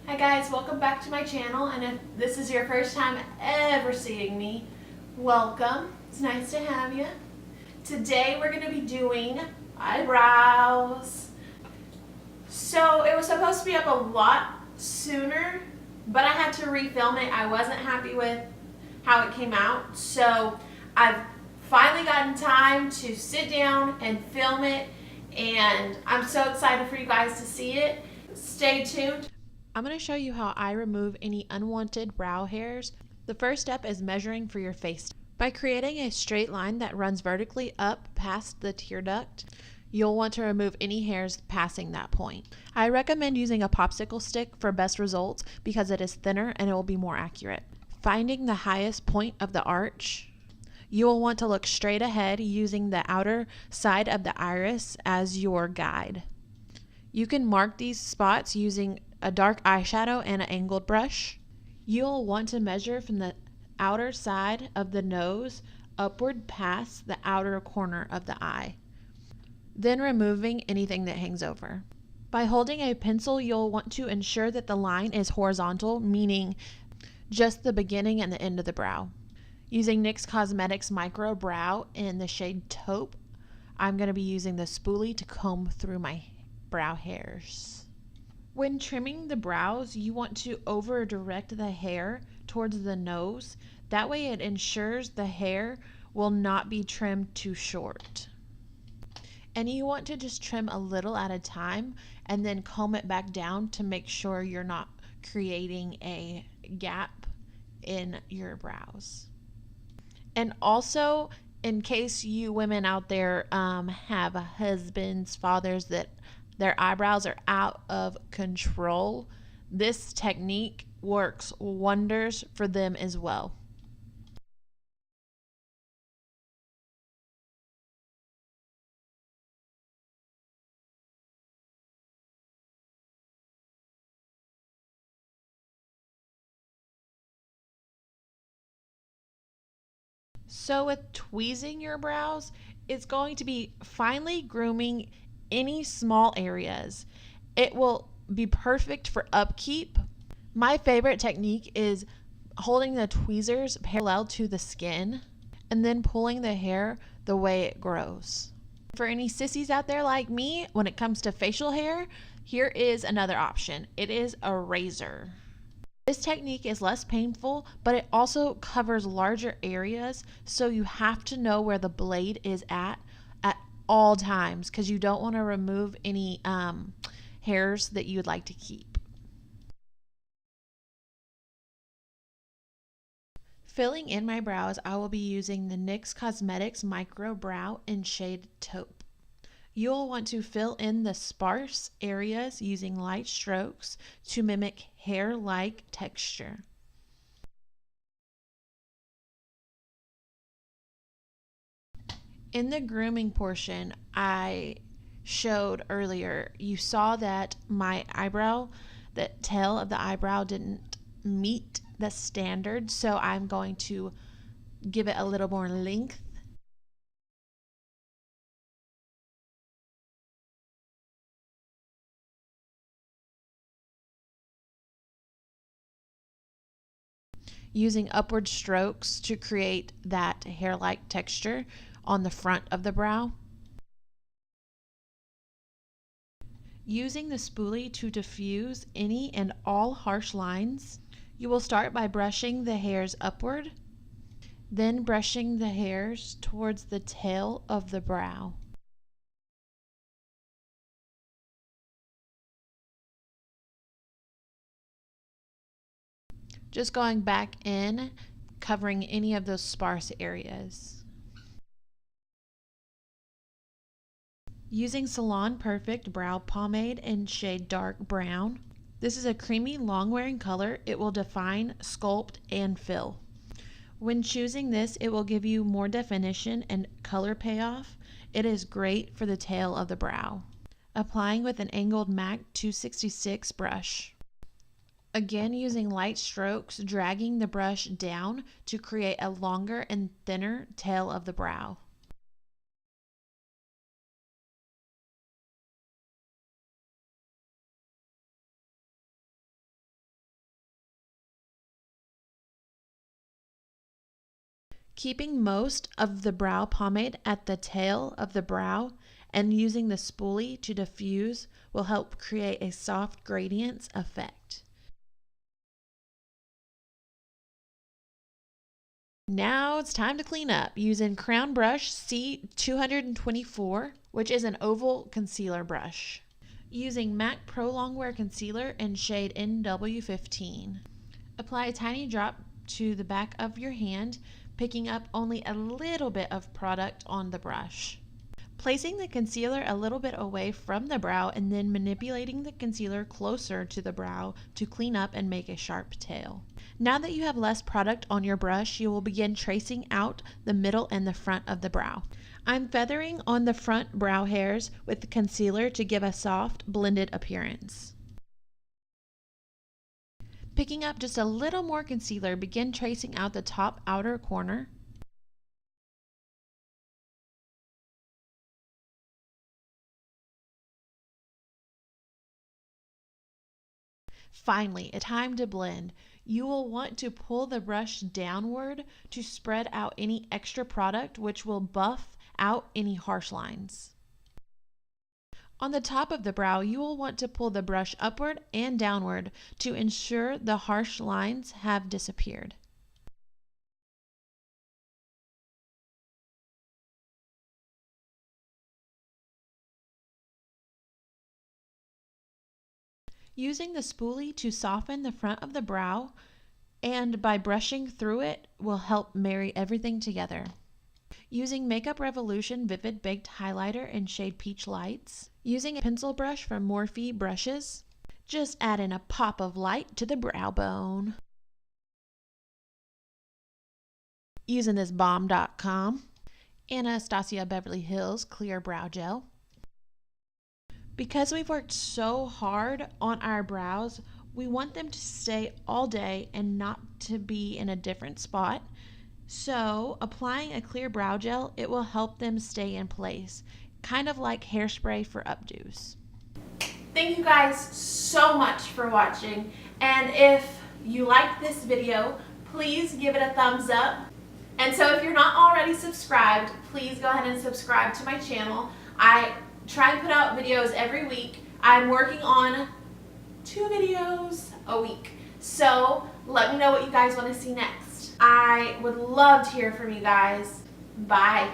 Hi guys, welcome back to my channel, and if this is your first time ever seeing me, welcome. It's nice to have you. Today we're going to be doing eyebrows. So it was supposed to be up a lot sooner, but I had to refilm it. I wasn't happy with how it came out, so I've finally gotten time to sit down and film it, and I'm so excited for you guys to see it. Stay tuned. I'm going to show you how I remove any unwanted brow hairs. The first step is measuring for your face. By creating a straight line that runs vertically up past the tear duct, you'll want to remove any hairs passing that point. I recommend using a popsicle stick for best results because it is thinner and it will be more accurate. Finding the highest point of the arch, you will want to look straight ahead using the outer side of the iris as your guide. You can mark these spots using a dark eyeshadow and an angled brush. You'll want to measure from the outer side of the nose upward past the outer corner of the eye, then removing anything that hangs over. By holding a pencil, you'll want to ensure that the line is horizontal, meaning just the beginning and the end of the brow. Using NYX Cosmetics Micro Brow in the shade Taupe, I'm going to be using the spoolie to comb through my brow hairs. When trimming the brows, you want to over direct the hair towards the nose. That way it ensures the hair will not be trimmed too short. And you want to just trim a little at a time and then comb it back down to make sure you're not creating a gap in your brows. And also, in case you women out there have husbands, fathers that their eyebrows are out of control, this technique works wonders for them as well. So with tweezing your brows, it's going to be finely grooming any small areas. It will be perfect for upkeep. My favorite technique is holding the tweezers parallel to the skin and then pulling the hair the way it grows. For any sissies out there like me, when it comes to facial hair, here is another option. It is a razor. This technique is less painful, but it also covers larger areas, so you have to know where the blade is at all times because you don't want to remove any hairs that you would like to keep. Filling in my brows, I will be using the NYX Cosmetics Micro Brow in shade Taupe. You'll want to fill in the sparse areas using light strokes to mimic hair-like texture. In the grooming portion I showed earlier, you saw that my eyebrow, the tail of the eyebrow didn't meet the standard, so I'm going to give it a little more length. Using upward strokes to create that hair-like texture on the front of the brow. Using the spoolie to diffuse any and all harsh lines, you will start by brushing the hairs upward, then brushing the hairs towards the tail of the brow. Just going back in, covering any of those sparse areas. Using Salon Perfect Brow Pomade in shade Dark Brown. This is a creamy, long-wearing color. It will define, sculpt, and fill. When choosing this, it will give you more definition and color payoff. It is great for the tail of the brow. Applying with an angled MAC 266 brush. Again, using light strokes, dragging the brush down to create a longer and thinner tail of the brow. keeping most of the brow pomade at the tail of the brow and using the spoolie to diffuse will help create a soft gradients effect. Now it's time to clean up using Crown Brush C224, which is an oval concealer brush. Using MAC Pro Longwear Concealer in shade NW15. Apply a tiny drop to the back of your hand, picking up only a little bit of product on the brush. Placing the concealer a little bit away from the brow and then manipulating the concealer closer to the brow to clean up and make a sharp tail. Now that you have less product on your brush, you will begin tracing out the middle and the front of the brow. I'm feathering on the front brow hairs with the concealer to give a soft, blended appearance. Picking up just a little more concealer, begin tracing out the top outer corner. Finally, a time to blend. You will want to pull the brush downward to spread out any extra product, which will buff out any harsh lines. On the top of the brow, you will want to pull the brush upward and downward to ensure the harsh lines have disappeared. Using the spoolie to soften the front of the brow and by brushing through it will help marry everything together. Using Makeup Revolution Vivid Baked Highlighter in shade Peach Lights. Using a pencil brush from Morphe Brushes. Just add in a pop of light to the brow bone. Using this Bomb.com Anastasia Beverly Hills Clear Brow Gel. Because we've worked so hard on our brows, we want them to stay all day and not to be in a different spot. So applying a clear brow gel, it will help them stay in place, kind of like hairspray for updos. Thank you guys so much for watching, and if you liked this video, please give it a thumbs up. And so if you're not already subscribed, please go ahead and subscribe to my channel. I try and put out videos every week. I'm working on 2 videos a week. So let me know what you guys want to see next. I would love to hear from you guys. Bye.